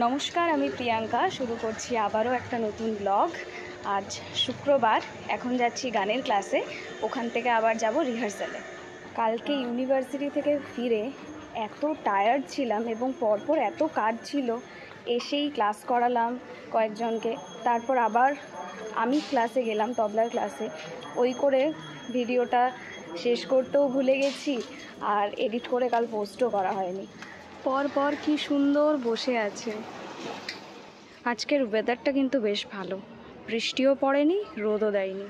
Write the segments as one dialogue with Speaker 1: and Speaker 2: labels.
Speaker 1: নমস্কার, আমি প্রিয়াঙ্কা। শুরু করছি আবারও একটা নতুন ব্লগ। আজ শুক্রবার, এখন যাচ্ছি গানের ক্লাসে, ওখান থেকে আবার যাব রিহার্সালে। কালকে ইউনিভার্সিটি থেকে ফিরে এত টায়ার্ড ছিলাম এবং পরপর এত কাজ ছিল, এসেই ক্লাস করালাম কয়েকজনকে, তারপর আবার আমি ক্লাসে গেলাম, তবলার ক্লাসে। ওই করে ভিডিওটা শেষ করতেও ভুলে গেছি, আর এডিট করে কাল পোস্টও করা হয়নি। পরপর কি সুন্দর বসে আছে। আজকের ওয়েদারটা কিন্তু বেশ ভালো, বৃষ্টিও পড়েনি, রোদও দেয়নি।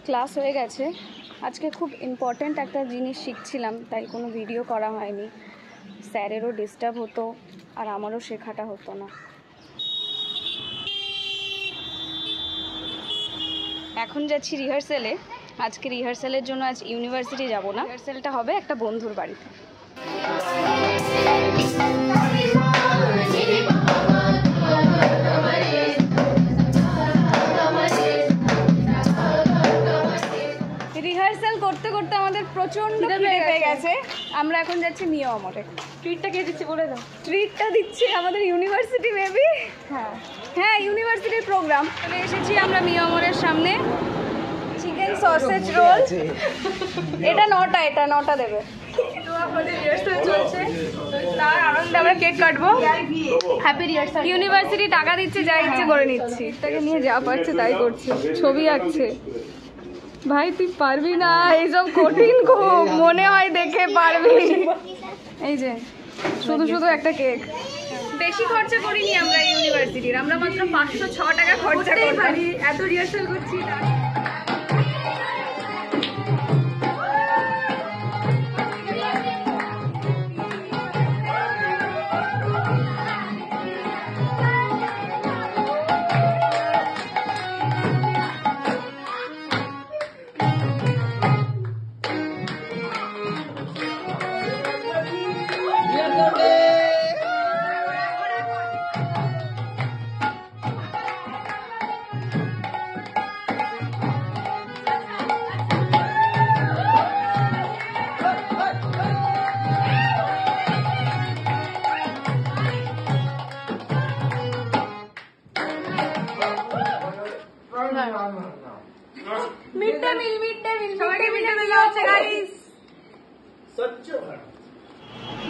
Speaker 1: ক্লাস হয়ে গেছে। আজকে খুব ইম্পর্ট্যান্ট একটা জিনিস শিখছিলাম, তাই কোনো ভিডিও করা হয়নি। স্যারেরও ডিস্টার্ব হতো আর আমারও শেখাটা হতো না। এখন যাচ্ছি রিহার্সালে। আজকে রিহার্সালের জন্য আজ ইউনিভার্সিটি যাব না, রিহার্সালটা হবে একটা বন্ধুর বাড়িতে। রিহার্সাল করতে করতে আমাদের প্রচণ্ড খিদে পেয়ে গেছে। আমরা এখন যাচ্ছি মিয়া অমরে। ট্রিটটা কে দিচ্ছে বলে দাও। ট্রিটটা দিচ্ছে আমাদের ইউনিভার্সিটি মেবি। হ্যাঁ, ইউনিভার্সিটির প্রোগ্রাম। চলে এসেছি আমরা মিয়া অমরের সামনে। চিকেন সসেজ রোল, এটা 9টা দেবে। তো আমাদের রিহার্সাল চলছে, তার আনন্দে আমরা কেক কাটবো। Happy rehearsal. ইউনিভার্সিটি টাকা দিচ্ছে, যা ইচ্ছে করে নিচ্ছি। তাকে নিয়ে যা পারছে তাই করছে, ছবি আঁকছে। ভাই তুই পারবি না, এইসব কঠিন খুব, মনে হয় দেখে পারবি। এই যে শুধু একটা কেক। বেশি খরচা করিনি আমরা ইউনিভার্সিটির, আমরা মাত্র 506 টাকা খরচা করি। এত রিহার্সাল করছি।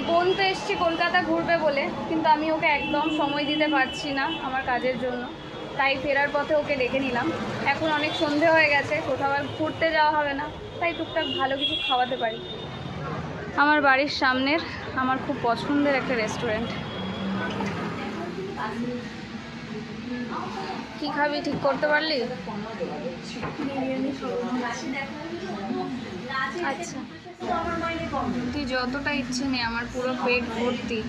Speaker 1: বোন তো এসছে কলকাতা ঘুরবে বলে, কিন্তু আমি ওকে একদম সময় দিতে পারছি না আমার কাজের জন্য, তাই ফেরার পথে ওকে ডেকে নিলাম। এখন অনেক সন্ধে হয়ে গেছে, কোথাও আর ঘুরতে যাওয়া হবে না, তাই টুকটাক ভালো কিছু খাওয়াতে পারি। আমার বাড়ির সামনের আমার খুব পছন্দের একটা রেস্টুরেন্ট। কি খাবি ঠিক করতে পারলি? আচ্ছা, তুই যতটা ইচ্ছে নে, আমার পুরো পেট ভর্তি।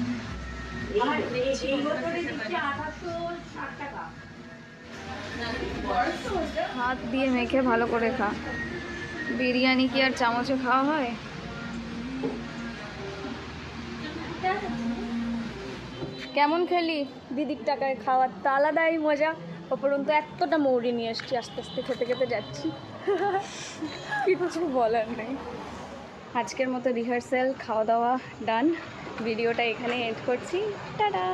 Speaker 1: হাত দিয়ে মেখে ভালো করে খা। বিরিয়ানি কি আর চামচে খাওয়া হয়? কেমন খেলি? দিদির টাকায় খাওয়ার তো আলাদাই মজা। উপরন্তু এতটা মৌরি নিয়ে এসছি, আস্তে আস্তে খেতে খেতে যাচ্ছি। কিছু বলার নেই। আজকের মতো রিহার্সাল, খাওয়া দাওয়া ডান। ভিডিওটা এখানে এন্ড করছি। টাটা।